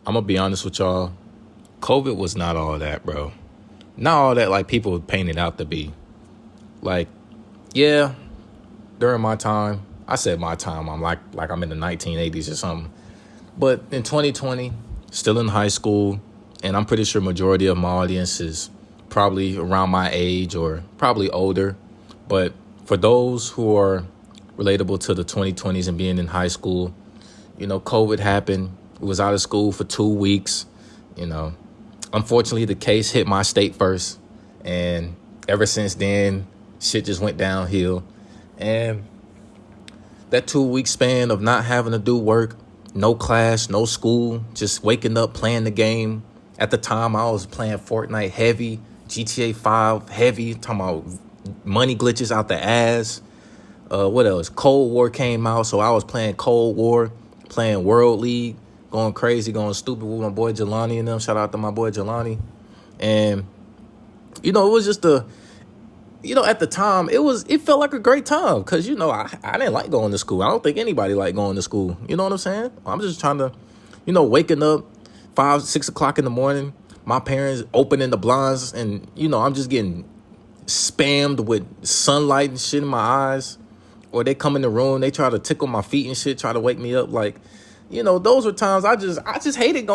I'm gonna be honest with y'all. COVID was not all that, bro. Not all that like people painted out to be. Like, yeah, during my time, I said my time, I'm like I'm in the 1980s or something. But in 2020, still in high school, and I'm pretty sure majority of my audience is probably around my age or probably older. But for those who are relatable to the 2020s and being in high school, COVID happened. We was out of school for 2 weeks. You know, unfortunately, the case hit my state first. And ever since then, shit just went downhill. And that 2 week span of not having to do work, no class, no school, just waking up, playing the game. At the time, I was playing Fortnite heavy, GTA 5 heavy, talking about money glitches out the ass. What else? Cold War came out, so I was playing Cold War, playing World League, going crazy, going stupid with my boy Jelani and them. Shout out to my boy Jelani. And, it was just at the time, it felt like a great time because, I didn't like going to school. I don't think anybody liked going to school. You know what I'm saying? I'm just trying to, waking up 5, 6 o'clock in the morning, my parents opening the blinds and, I'm just getting spammed with sunlight and shit in my eyes. Or they come in the room, they try to tickle my feet and shit, try to wake me up. Like, those were times I just hated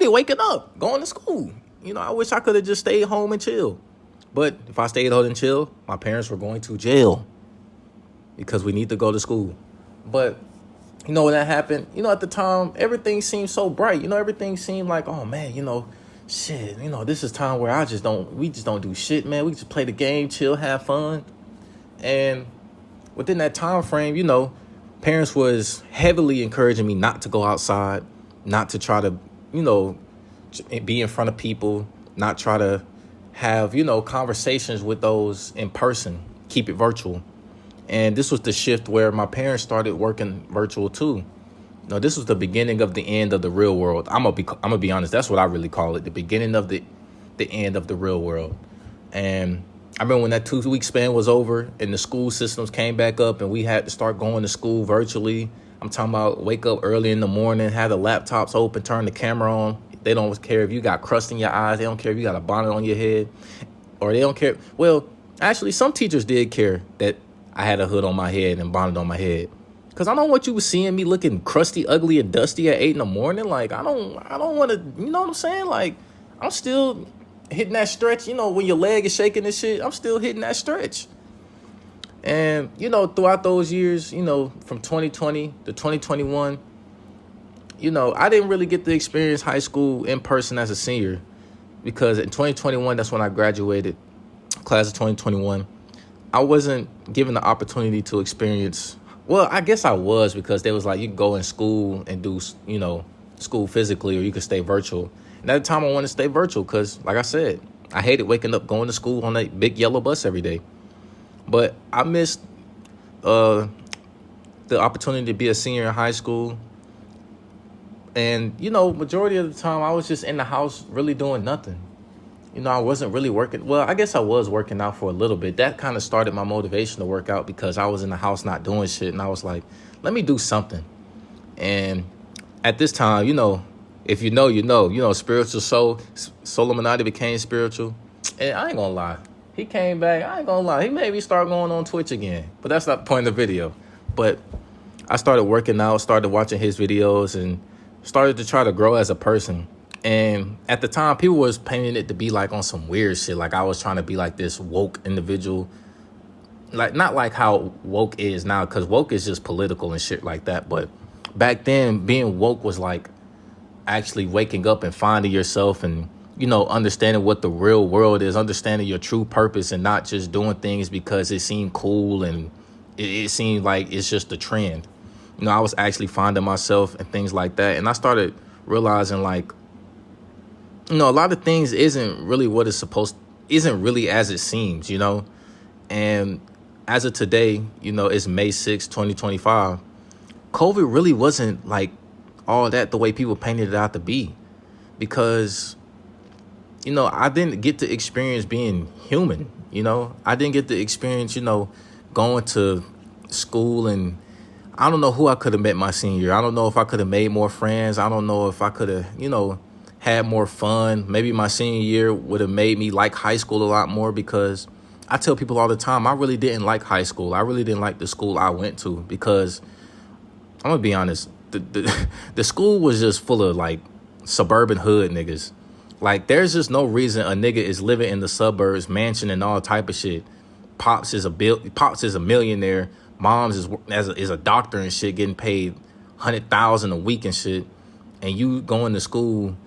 waking up, going to school. I wish I could have just stayed home and chill. But if I stayed home and chill, my parents were going to jail because we need to go to school. But, when that happened, at the time, everything seemed so bright. Everything seemed like, oh, man, shit, this is time where we just don't do shit, man. We just play the game, chill, have fun. And within that time frame, parents was heavily encouraging me not to go outside, not to try to, be in front of people, not try to have, conversations with those in person, keep it virtual. And this was the shift where my parents started working virtual too. This was the beginning of the end of the real world. I'm gonna be honest, that's what I really call it, the beginning of the end of the real world. And I remember when that 2 week span was over and the school systems came back up and we had to start going to school virtually. I'm talking about wake up early in the morning, have the laptops open, turn the camera on. They don't care if you got crust in your eyes. They don't care if you got a bonnet on your head, or they don't care. Well, actually, some teachers did care that I had a hood on my head and bonnet on my head. Because I don't want you seeing me looking crusty, ugly, and dusty at 8 in the morning. Like, I don't want to, you know what I'm saying? Like, I'm still hitting that stretch, when your leg is shaking and shit, I'm still hitting that stretch. And, throughout those years, from 2020 to 2021, I didn't really get to experience high school in person as a senior because in 2021, that's when I graduated, class of 2021. I wasn't given the opportunity to experience, well, I guess I was because they was like, you can go in school and do, school physically or you could stay virtual. And at the time, I wanted to stay virtual because, like I said, I hated waking up, going to school on that big yellow bus every day. But I missed the opportunity to be a senior in high school. And, majority of the time, I was just in the house really doing nothing. I wasn't really working. Well, I guess I was working out for a little bit. That kind of started my motivation to work out because I was in the house not doing shit. And I was like, let me do something. And at this time, if spiritual soul, Illuminati became spiritual. And I ain't gonna lie. He came back. I ain't gonna lie. He made me start going on Twitch again. But that's not the point of the video. But I started working out, started watching his videos, and started to try to grow as a person. And at the time, people was painting it to be like on some weird shit. Like I was trying to be like this woke individual. Like, not like how woke is now, because woke is just political and shit like that. But back then, being woke was like actually waking up and finding yourself and, understanding what the real world is, understanding your true purpose and not just doing things because it seemed cool and it seemed like it's just a trend. I was actually finding myself and things like that. And I started realizing like, a lot of things isn't really isn't really as it seems, And as of today, it's May 6, 2025. COVID really wasn't like all that the way people painted it out to be. Because, I didn't get to experience being human, I didn't get to experience, going to school and I don't know who I could have met my senior year. I don't know if I could have made more friends. I don't know if I could have, had more fun. Maybe my senior year would have made me like high school a lot more, because I tell people all the time, I really didn't like high school. I really didn't like the school I went to, because I'm gonna be honest, the school was just full of like suburban hood niggas. Like, there's just no reason a nigga is living in the suburbs, mansion and all type of shit. Pops is a millionaire. Mom's is a doctor and shit, getting paid 100,000 a week and shit. And you going to school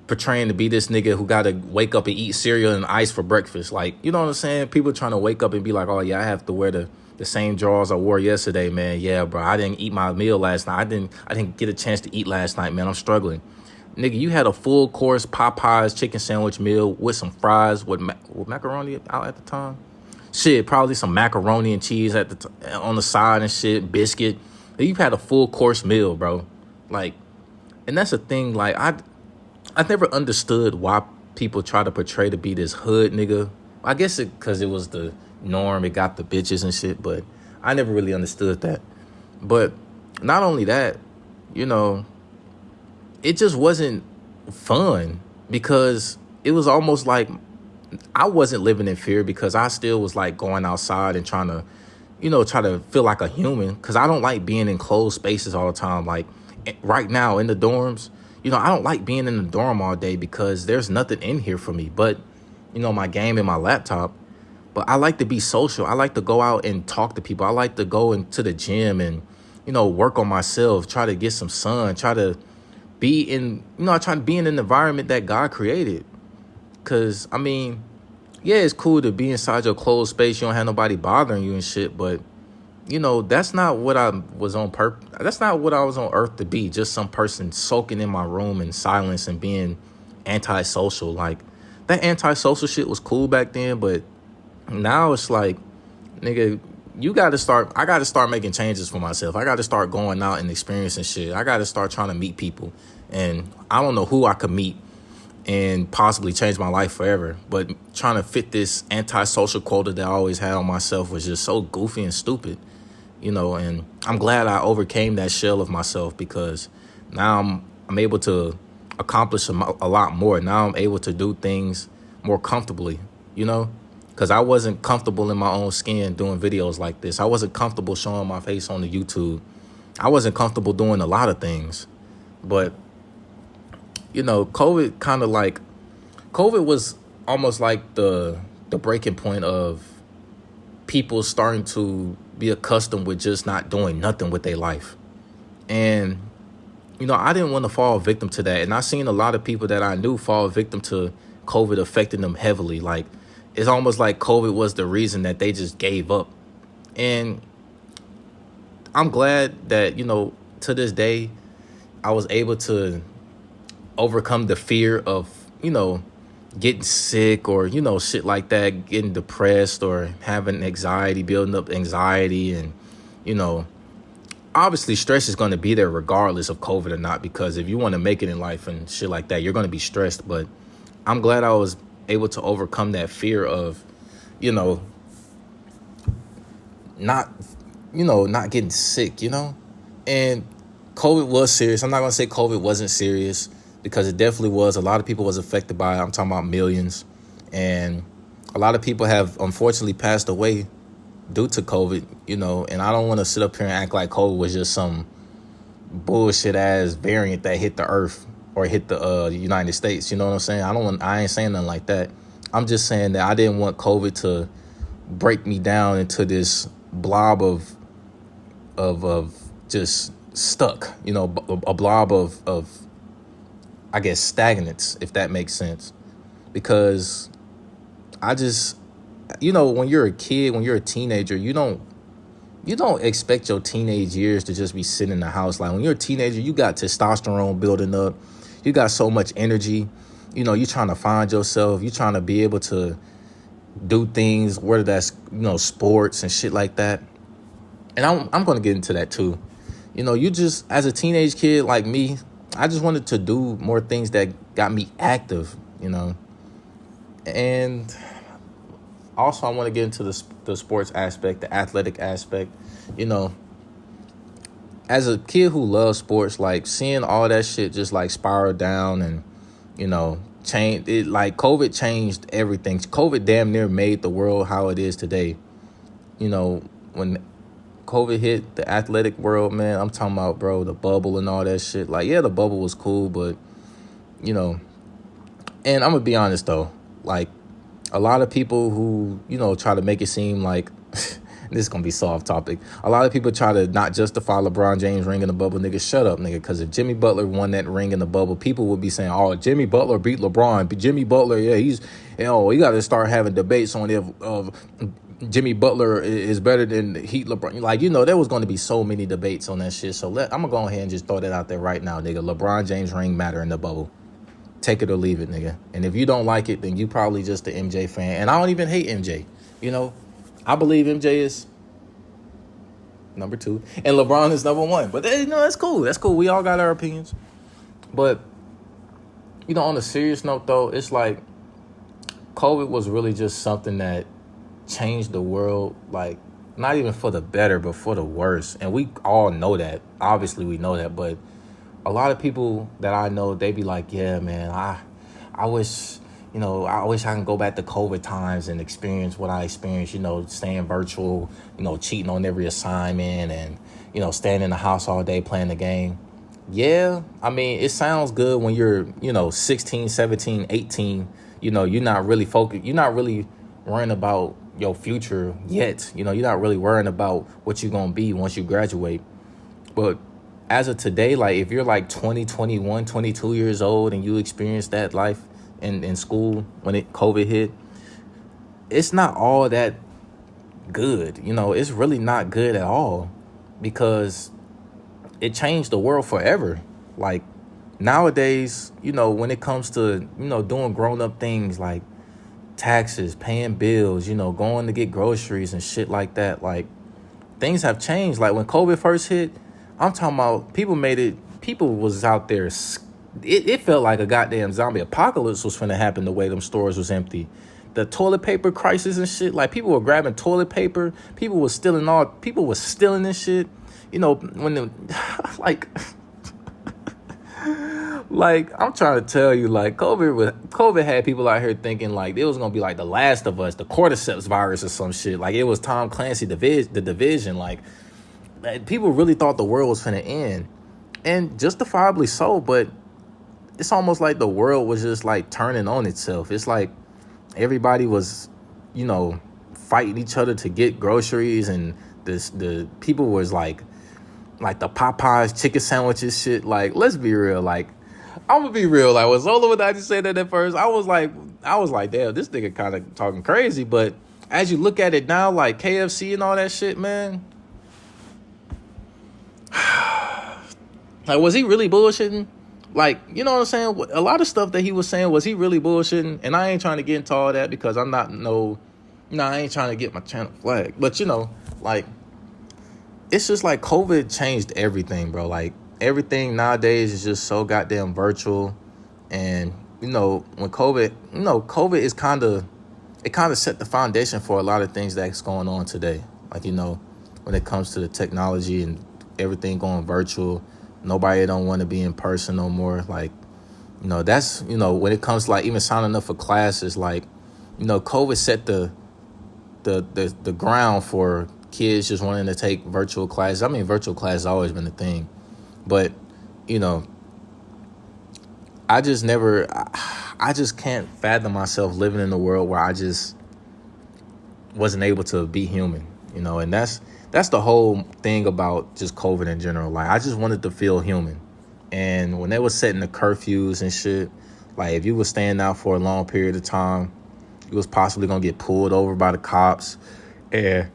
portraying to be this nigga who got to wake up and eat cereal and ice for breakfast. Like, you know what I'm saying? People trying to wake up and be like, oh yeah, I have to wear the same drawers I wore yesterday, man. Yeah, bro, I didn't eat my meal last night. I didn't get a chance to eat last night, man. I'm struggling. Nigga, you had a full course Popeyes chicken sandwich meal with some fries with macaroni out at the time. Shit, probably some macaroni and cheese on the side and shit, biscuit. You've had a full course meal, bro. Like, and that's the thing. Like, I never understood why people try to portray to be this hood nigga. I guess because it was the norm. It got the bitches and shit, but I never really understood that. But not only that, it just wasn't fun, because it was almost like I wasn't living in fear, because I still was like going outside and trying to, try to feel like a human, because I don't like being in closed spaces all the time. Like right now in the dorms, I don't like being in the dorm all day, because there's nothing in here for me but, my game and my laptop. But I like to be social. I like to go out and talk to people. I like to go into the gym and, work on myself, try to get some sun, try to be in, I try to be in an environment that God created. Because, I mean, yeah, it's cool to be inside your closed space. You don't have nobody bothering you and shit. But, that's not what I was on purpose. That's not what I was on earth to be. Just some person soaking in my room in silence and being antisocial. Like, that antisocial shit was cool back then. But now it's like, nigga, I got to start making changes for myself. I got to start going out and experiencing shit. I got to start trying to meet people. And I don't know who I could meet and possibly change my life forever. But trying to fit this antisocial quota that I always had on myself was just so goofy and stupid, and I'm glad I overcame that shell of myself, because now I'm able to accomplish a lot more. Now I'm able to do things more comfortably, because I wasn't comfortable in my own skin doing videos like this. I wasn't comfortable showing my face on the YouTube. I wasn't comfortable doing a lot of things. But, COVID was almost like the breaking point of people starting to be accustomed with just not doing nothing with their life. And, I didn't want to fall victim to that. And I seen a lot of people that I knew fall victim to COVID affecting them heavily. Like, it's almost like COVID was the reason that they just gave up. And I'm glad that, to this day, I was able to overcome the fear of, getting sick or, shit like that, getting depressed or having anxiety, building up anxiety. And, obviously stress is going to be there regardless of COVID or not, because if you want to make it in life and shit like that, you're going to be stressed. But I'm glad I was able to overcome that fear of, not getting sick, and COVID was serious. I'm not going to say COVID wasn't serious, because it definitely was. A lot of people was affected by it. I'm talking about millions. And a lot of people have unfortunately passed away due to COVID, and I don't want to sit up here and act like COVID was just some bullshit ass variant that hit the earth or hit the United States. You know what I'm saying? I ain't saying nothing like that. I'm just saying that I didn't want COVID to break me down into this blob of just stuck, a blob of I guess stagnance, if that makes sense. Because I just, when you're a kid, when you're a teenager, you don't expect your teenage years to just be sitting in the house. Like, when you're a teenager, you got testosterone building up. You got so much energy. You're trying to find yourself. You're trying to be able to do things, whether that's, sports and shit like that. And I'm going to get into that too. You just, as a teenage kid like me, I just wanted to do more things that got me active, And also I want to get into the sports aspect, the athletic aspect. as a kid who loves sports, like seeing all that shit just like spiral down and, change it, like COVID changed everything. COVID damn near made the world how it is today. When COVID hit the athletic world, man, I'm talking about, bro, the bubble and all that shit. Like, yeah, the bubble was cool, but, and I'm going to be honest, though, like, a lot of people who, try to make it seem like, this is going to be so off topic. A lot of people try to not justify LeBron James ring in the bubble. Nigga, shut up, nigga. Because if Jimmy Butler won that ring in the bubble, people would be saying, oh, Jimmy Butler beat LeBron. Jimmy Butler, yeah, he got to start having debates on if Jimmy Butler is better than Heat LeBron. Like, there was going to be so many debates on that shit. So I'm going to go ahead and just throw that out there right now, nigga. LeBron James ring matter in the bubble. Take it or leave it, nigga. And if you don't like it, then you probably just an MJ fan. And I don't even hate MJ. I believe MJ is number 2 and LeBron is number 1. But, that's cool. That's cool. We all got our opinions. But, on a serious note, though, it's like COVID was really just something that changed the world, like, not even for the better, but for the worse. And we all know that. Obviously, we know that. But a lot of people that I know, they be like, yeah, man, I wish, I wish I can go back to COVID times and experience what I experienced, staying virtual, cheating on every assignment and, staying in the house all day playing the game. Yeah, I mean, it sounds good when you're, 16, 17, 18, you're not really focused. You're not really worrying about your future yet. You're not really worrying about what you're going to be once you graduate. But as of today, like, if you're like 20, 21, 22 years old and you experience that life in school when COVID hit, it's not all that good. It's really not good at all because it changed the world forever. Like, nowadays, when it comes to, doing grown-up things like taxes, paying bills, going to get groceries and shit like that, like, things have changed. Like, when COVID first hit, I'm talking about people was out there. It felt like a goddamn zombie apocalypse was finna happen the way them stores was empty. The toilet paper crisis and shit, like, people were grabbing toilet paper. People was stealing this shit. When like, like, I'm trying to tell you, like, COVID had people out here thinking, like, it was going to be like The Last of Us, the cordyceps virus or some shit. Like, it was Tom Clancy, the Division. Like, people really thought the world was finna end. And justifiably so, but it's almost like the world was just, like, turning on itself. It's like everybody was, fighting each other to get groceries, and the people was, like the Popeyes chicken sandwiches shit. Like, let's be real. Like, I'm gonna be real. Like, when Zola would I just say that at first, I was like, damn, this nigga kind of talking crazy. But as you look at it now, like KFC and all that shit, man, like, was he really bullshitting? Like, you know what I'm saying? A lot of stuff that he was saying, was he really bullshitting? And I ain't trying to get into all that because I'm not I ain't trying to get my channel flagged. But, like, it's just like COVID changed everything, bro. Like, everything nowadays is just so goddamn virtual. And, when COVID is it kind of set the foundation for a lot of things that's going on today. Like, when it comes to the technology and everything going virtual, nobody don't want to be in person no more. Like, that's, when it comes to, like, even signing up for classes, like, COVID set the ground for kids just wanting to take virtual classes. I mean, virtual class has always been a thing, but, I just can't fathom myself living in a world where I just wasn't able to be human, and that's the whole thing about just COVID in general. Like, I just wanted to feel human. And when they were setting the curfews and shit, like, if you were staying out for a long period of time, you was possibly going to get pulled over by the cops. And,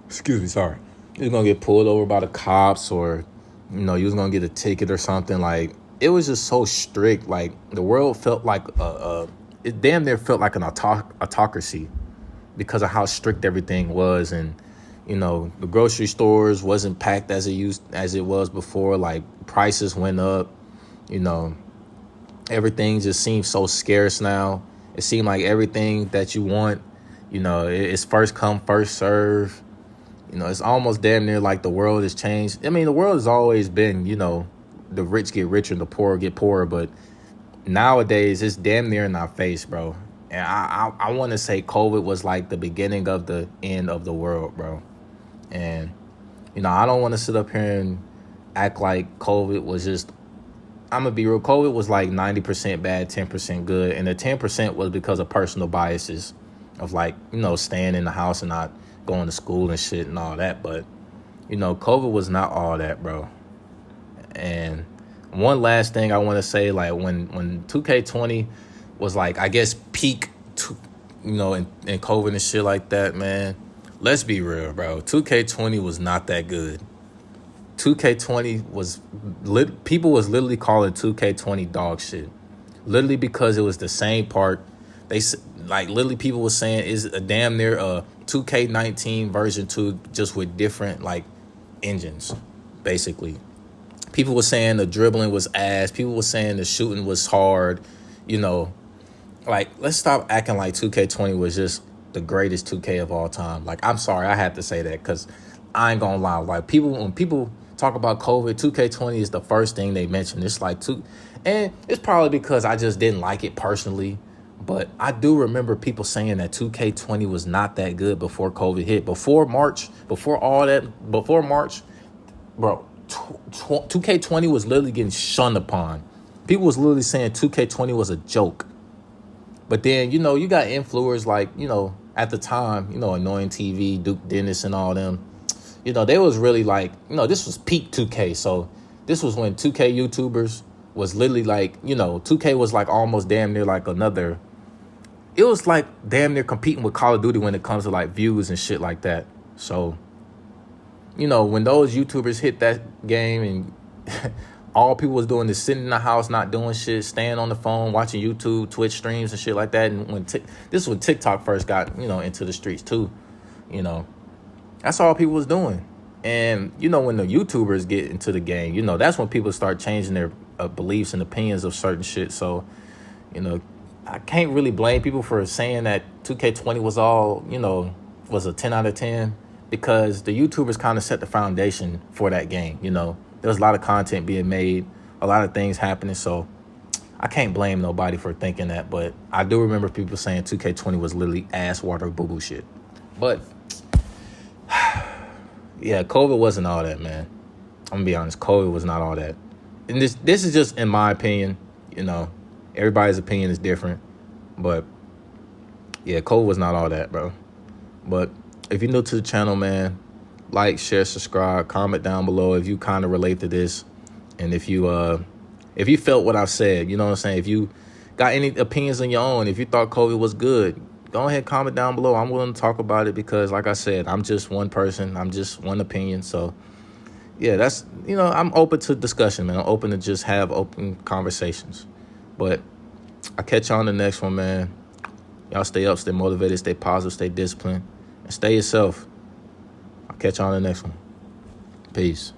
excuse me, sorry. You was going to get pulled over by the cops, or, you was going to get a ticket or something. Like, it was just so strict. Like, the world felt like it damn near felt like an autocracy, because of how strict everything was. And, the grocery stores wasn't packed as it was before. Like, prices went up, everything just seems so scarce now. It seemed like everything that you want, it's first come, first serve. You know, it's almost damn near like the world has changed. I mean, the world has always been, you know, the rich get richer and the poor get poorer, but nowadays it's damn near in our face, bro. And I want to say COVID was like the beginning of the end of the world, bro. And you know, I don't want to sit up here and act like COVID was just. I'm gonna be real. COVID was like 90% bad, 10% good, and the 10% was because of personal biases, of like, you know, staying in the house and not going to school and shit and all that. But you know, COVID was not all that, bro. And one last thing I want to say, like when 2K20 was like, I guess peak, you know, in COVID and shit like that, man. Let's be real, bro. 2K20 was not that good. 2K20 was people was literally calling 2K20 dog shit, literally because it was the same part. They like literally people was saying is a damn near a 2K19 version 2, just with different like engines, basically. People were saying the dribbling was ass. People were saying the shooting was hard. You know, like, let's stop acting like 2K20 was just the greatest 2K of all time. Like, I'm sorry, I had to say that because I ain't gonna lie. Like, when people talk about COVID, 2K20 is the first thing they mention. It's like and it's probably because I just didn't like it personally. But I do remember people saying that 2K20 was not that good before COVID hit. Before March, bro, 2K20 was literally getting shunned upon. People was literally saying 2K20 was a joke. But then, you know, you got influencers like, you know, at the time, you know, Annoying TV, Duke Dennis and all them. You know, they was really like, you know, this was peak 2K. So this was when 2K YouTubers was literally like, you know, 2K was like almost damn near like another. It was like damn near competing with Call of Duty when it comes to like views and shit like that. So, you know, when those YouTubers hit that game and all people was doing is sitting in the house, not doing shit, staying on the phone, watching YouTube, Twitch streams and shit like that. And when this is when TikTok first got, you know, into the streets too, you know, that's all people was doing. And, you know, when the YouTubers get into the game, you know, that's when people start changing their beliefs and opinions of certain shit. So, you know, I can't really blame people for saying that 2K20 was all, you know, was a 10 out of 10 because the YouTubers kind of set the foundation for that game. You know, there was a lot of content being made, a lot of things happening. So I can't blame nobody for thinking that. But I do remember people saying 2K20 was literally ass water boo-boo shit. But yeah, COVID wasn't all that, man. I'm gonna be honest. COVID was not all that. And this is just in my opinion, you know. Everybody's opinion is different. But yeah, COVID was not all that, bro. But if you're new to the channel, man, like, share, subscribe, comment down below if you kind of relate to this. And if you felt what I've said, you know what I'm saying? If you got any opinions on your own, if you thought COVID was good, go ahead, comment down below. I'm willing to talk about it because, like I said, I'm just one person. I'm just one opinion. So, yeah, that's, you know, I'm open to discussion, man. I'm open to just have open conversations. But I'll catch y'all on the next one, man. Y'all stay up, stay motivated, stay positive, stay disciplined, and stay yourself. I'll catch y'all on the next one. Peace.